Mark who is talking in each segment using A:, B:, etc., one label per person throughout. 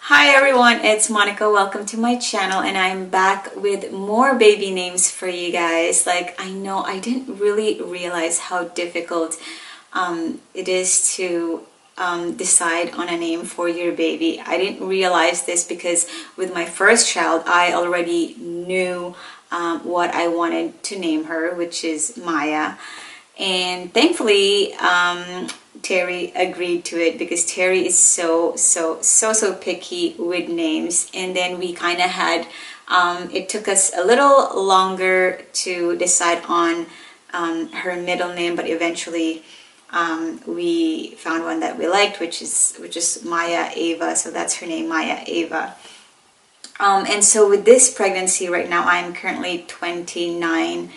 A: Hi everyone, it's Monica. Welcome to my channel, and I'm back with more baby names for you guys. Like, I know I didn't really realize how difficult it is to decide on a name for your baby. I didn't realize this because with my first child I already knew what I wanted to name her, which is Maya. And thankfully Terry agreed to it, because Terry is so picky with names. And then we kind of had it took us a little longer to decide on her middle name, but eventually we found one that we liked, which is Maya Ava. So that's her name, Maya Ava. And so with this pregnancy right now, I'm currently 29,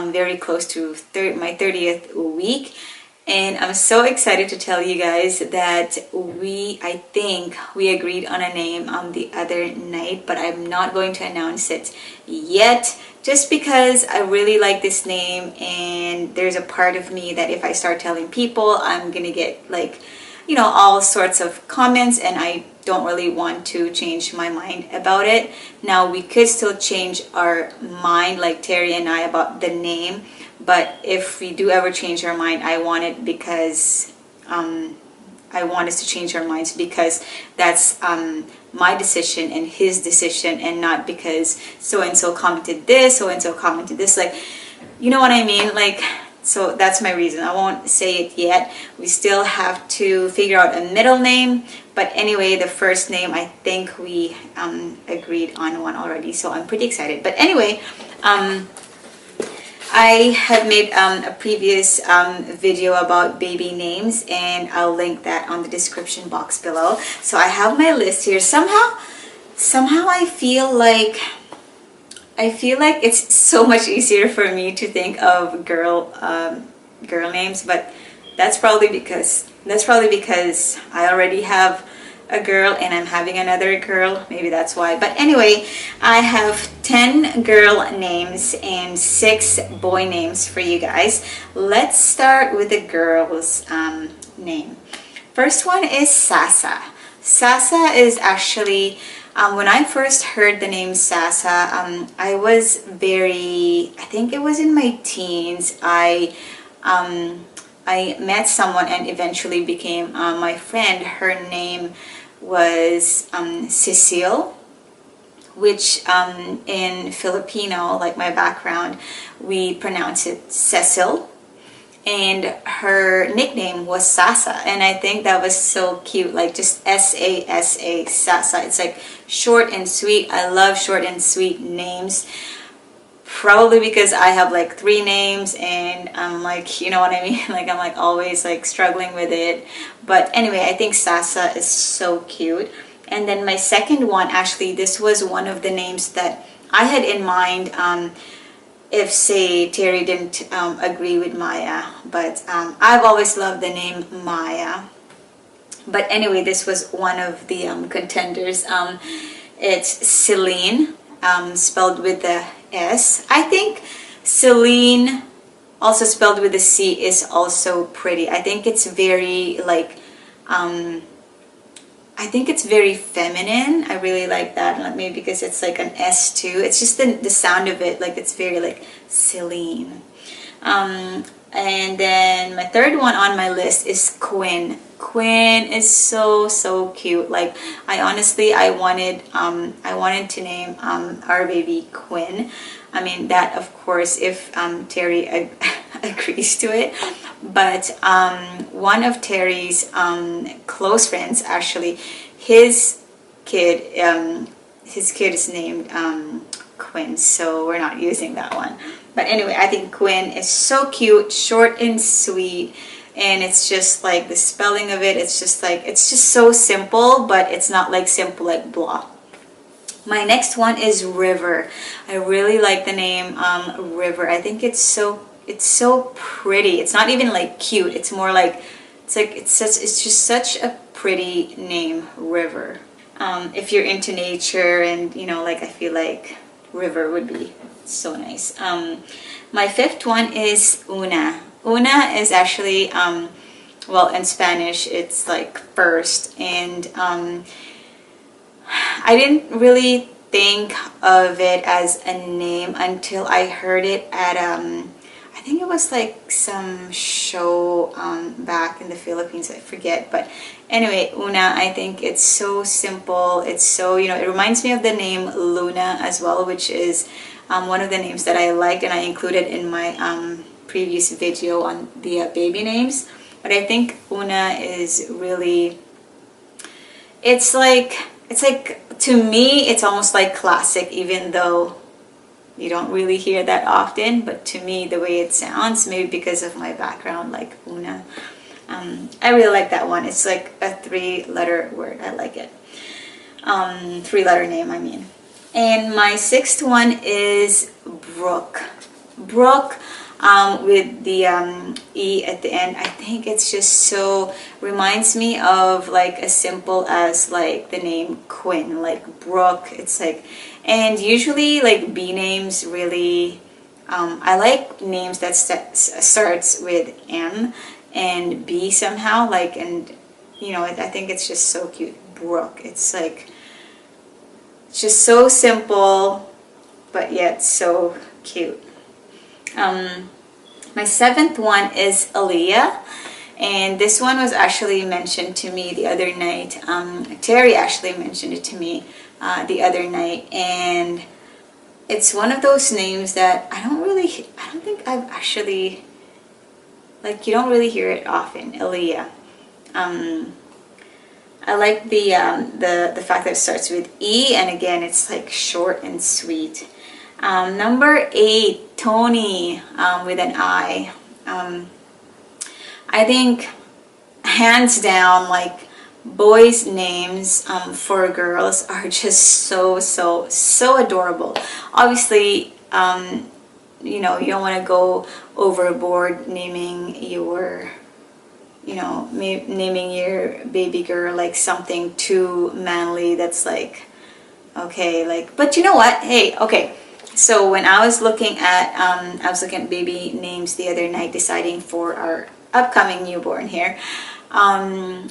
A: very close to my 30th week. And I'm so excited to tell you guys that I think we agreed on a name the other night, but I'm not going to announce it yet, just because I really like this name, and there's a part of me that if I start telling people, I'm gonna get, like, you know, all sorts of comments, and I don't really want to change my mind about it. Now, we could still change our mind, like Terry and I, about the name. But if we do ever change our mind, I want it because I want us to change our minds because that's my decision and his decision, and not because so-and-so commented this, so-and-so commented this. Like, you know what I mean? Like, so that's my reason. I won't say it yet. We still have to figure out a middle name. But anyway, the first name, I think we agreed on one already. So I'm pretty excited. But anyway, I have made a previous video about baby names, and I'll link that on the description box below. So I have my list here. Somehow I feel like it's so much easier for me to think of girl names, but that's probably because I already have a girl and I'm having another girl. Maybe that's why. But anyway, I have 10 girl names and 6 boy names for you guys. Let's start with the girl's name. First one is SASA. SASA is actually, when I first heard the name SASA, I think it was in my teens. I met someone and eventually became my friend. Her name was CECILLE, which in Filipino, like my background, we pronounce it Cecil. And her nickname was SASA, and I think that was so cute, like just SASA, SASA. It's like short and sweet. I love short and sweet names. Probably because I have like 3 names, and I'm like, you know what I mean? Like, I'm like always like struggling with it. But anyway, I think SASA is so cute. And then my second one, actually, this was one of the names that I had in mind if, say, Terry didn't agree with Maya. But I've always loved the name Maya. But anyway, this was one of the contenders. It's CELINE, spelled with the S. I think CELINE, also spelled with a C, is also pretty. I think it's very like I think it's very feminine. I really like that. Like, maybe because it's like an S too. It's just the sound of it, like it's very like CELINE. And then my third one on my list is Quinn. Quinn is so cute. Like, I wanted to name our baby Quinn. I mean, that of course if Terry agrees to it. But one of Terry's close friends, actually, his kid is named Quinn, so we're not using that one. But anyway, I think Quinn is so cute, short and sweet, and it's just like the spelling of it, it's just so simple, but it's not like simple like blah. My next one is River. I really like the name River. I think it's so pretty. It's not even like cute. It's more like it's just such a pretty name, River. If you're into nature and, you know, like, I feel like River would be so nice. My fifth one is Una. Una is actually well, in Spanish it's like first, and I didn't really think of it as a name until I heard it at I think it was like some show back in the Philippines, I forget, but anyway, Una, I think it's so simple. It's so, you know, it reminds me of the name Luna as well, which is one of the names that I liked and I included in my previous video on the baby names. But I think Una is really, it's like to me it's almost like classic, even though you don't really hear that often, but to me the way it sounds, maybe because of my background, like Una, I really like that one. It's like a 3-letter word. I like it. 3-letter name, I mean. And my 6th one is Brooke. Brooke, with the E at the end. I think it's just so, reminds me of like as simple as like the name Quinn, like Brooke. It's like, and usually like B names really, I like names that starts with M and B somehow, like, and you know, I think it's just so cute. Brooke, it's like, it's just so simple but yet so cute. My 7th one is ELEA, and this one was actually mentioned to me the other night. Terry actually mentioned it to me the other night, and it's one of those names that I don't think I've actually, like, you don't really hear it often. ELEA. I like the fact that it starts with E, and again it's like short and sweet. Number 8, TONI, with an I. I think hands down, like, boys' names for girls are just so adorable. Obviously, you know, you don't want to go overboard naming your, you know, naming your baby girl like something too manly. That's like, okay, like, but you know what? Hey, okay. So when I was looking at baby names the other night, deciding for our upcoming newborn here, I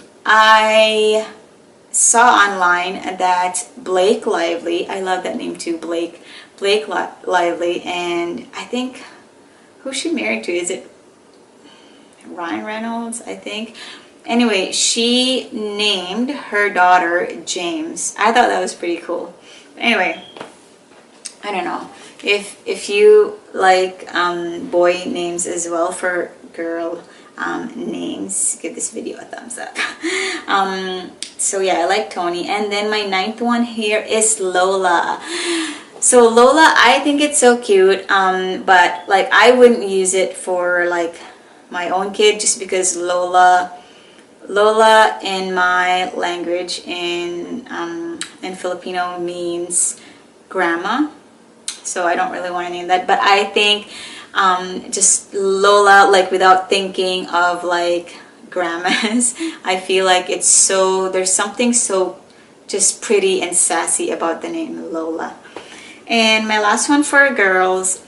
A: saw online that Blake Lively, I love that name too, Blake Lively, and I think, who's she married to? Is it Ryan Reynolds, I think? Anyway, she named her daughter James. I thought that was pretty cool. Anyway, I don't know if you like boy names as well for girl names, give this video a thumbs up. So yeah, I like TONI. And then my 9th one here is LOLA. So LOLA, I think it's so cute, but like I wouldn't use it for like my own kid, just because Lola in my language in Filipino means grandma, so I don't really want to name that. But I think just Lola, like without thinking of like grandmas, I feel like it's so, there's something so just pretty and sassy about the name Lola. And my last one for girls,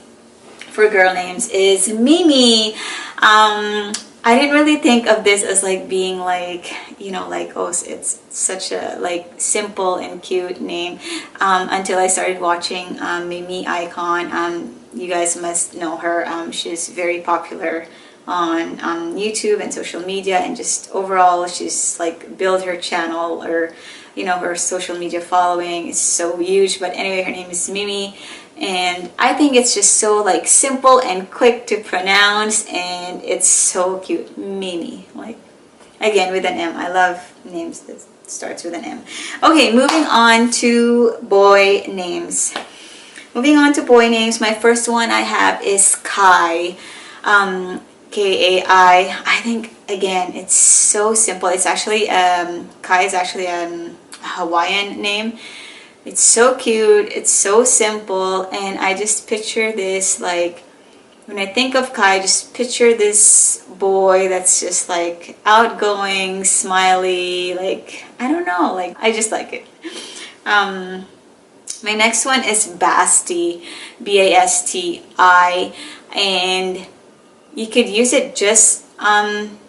A: for girl names, is Mimi. I didn't really think of this as like being like, you know, like, oh, it's such a like simple and cute name, until I started watching Mimi Icon. You guys must know her. She's very popular on YouTube and social media, and just overall she's like built her channel, or you know, her social media following is so huge. But anyway, her name is Mimi, and I think it's just so like simple and quick to pronounce, and it's so cute. Mimi, like, again with an M. I love names that starts with an M. Okay, moving on to boy names. My first one I have is Kai, K-A-I. I think again it's so simple. It's actually Kai is actually a Hawaiian name. It's so cute, it's so simple, and I just picture this, like, when I think of Kai, I just picture this boy that's just like outgoing, smiley, like, I don't know, like, I just like it. My next one is BASTI, B-A-S-T-I, and you could use it just,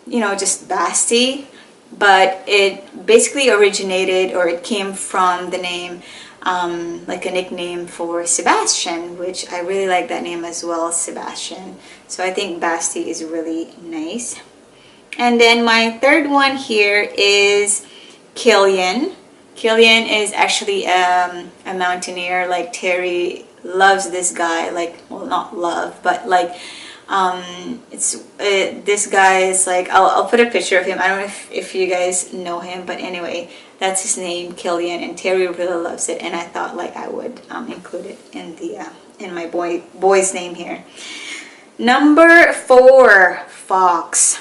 A: you know, just BASTI, but it basically originated, or it came from the name, like a nickname for Sebastian, which I really like that name as well, Sebastian. So I think Basti is really nice. And then my third one here is KILLIAN. KILLIAN is actually a mountaineer. Like, Terry loves this guy, like, well, not love, but like, this guy is like, I'll put a picture of him. I don't know if you guys know him, but anyway, that's his name, KILLIAN, and Terry really loves it, and I thought like I would include it in the in my boy's name here. Number 4, Fox.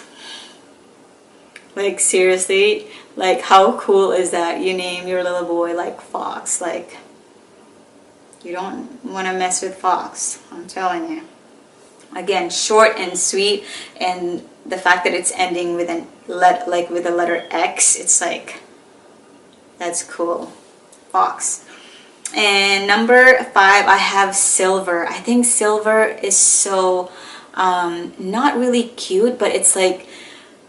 A: Like, seriously, like, how cool is that? You name your little boy like Fox. Like, you don't want to mess with Fox, I'm telling you. Again, short and sweet, and the fact that it's ending with with the letter X, it's like, that's cool. Fox. And number 5, I have Silver. I think Silver is so not really cute, but it's like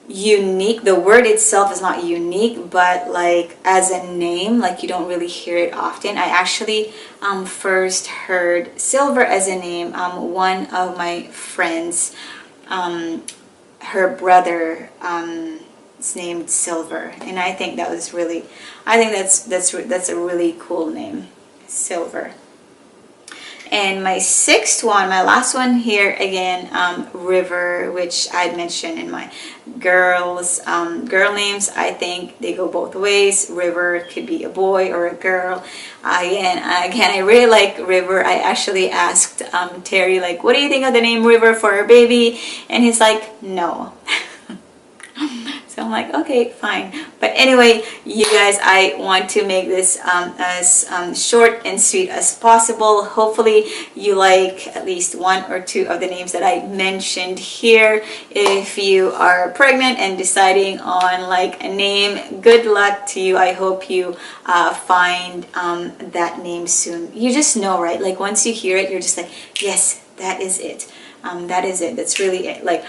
A: unique. The word itself is not unique, but like as a name, like, you don't really hear it often. I actually first heard Silver as a name. One of my friends, her brother is named Silver, and I think that was really, I think that's a really cool name, Silver. And my 6th one, my last one here again, River, which I mentioned in my girl names. I think they go both ways. River could be a boy or a girl. Again, I really like River. I actually asked Terry, like, what do you think of the name River for a baby? And he's like, no. So I'm like, okay, fine. But anyway, you guys, I want to make this as short and sweet as possible. Hopefully you like at least 1 or 2 of the names that I mentioned here. If you are pregnant and deciding on like a name, good luck to you. I hope you find that name soon. You just know, right? Like, once you hear it, you're just like, yes, that is it. That is it. That's really it. Like,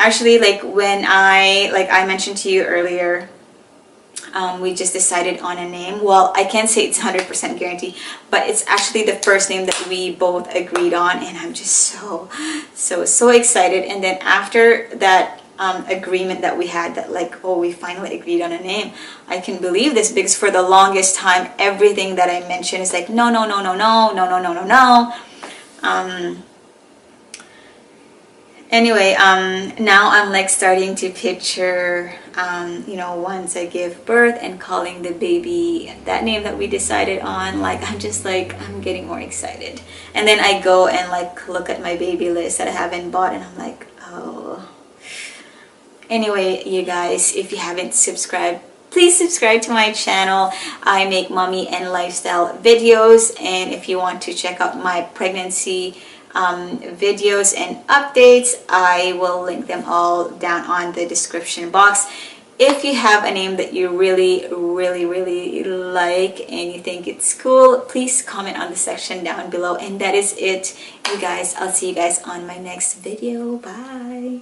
A: actually, like, when I mentioned to you earlier, we just decided on a name. Well, I can't say it's 100% guarantee, but it's actually the first name that we both agreed on, and I'm just so excited. And then after that agreement that we had, that like, oh, we finally agreed on a name, I can believe this, because for the longest time, everything that I mentioned is like, no, no, no, no, no, no, no, no, no, no. Anyway, now I'm like starting to picture, you know, once I give birth and calling the baby that name that we decided on. Like, I'm just like, I'm getting more excited. And then I go and like look at my baby list that I haven't bought, and I'm like, oh. Anyway, you guys, if you haven't subscribed, please subscribe to my channel. I make mommy and lifestyle videos, and if you want to check out my pregnancy videos and updates, I will link them all down on the description box. If you have a name that you really like and you think it's cool, please comment on the section down below. And that is it, you guys. I'll see you guys on my next video. Bye.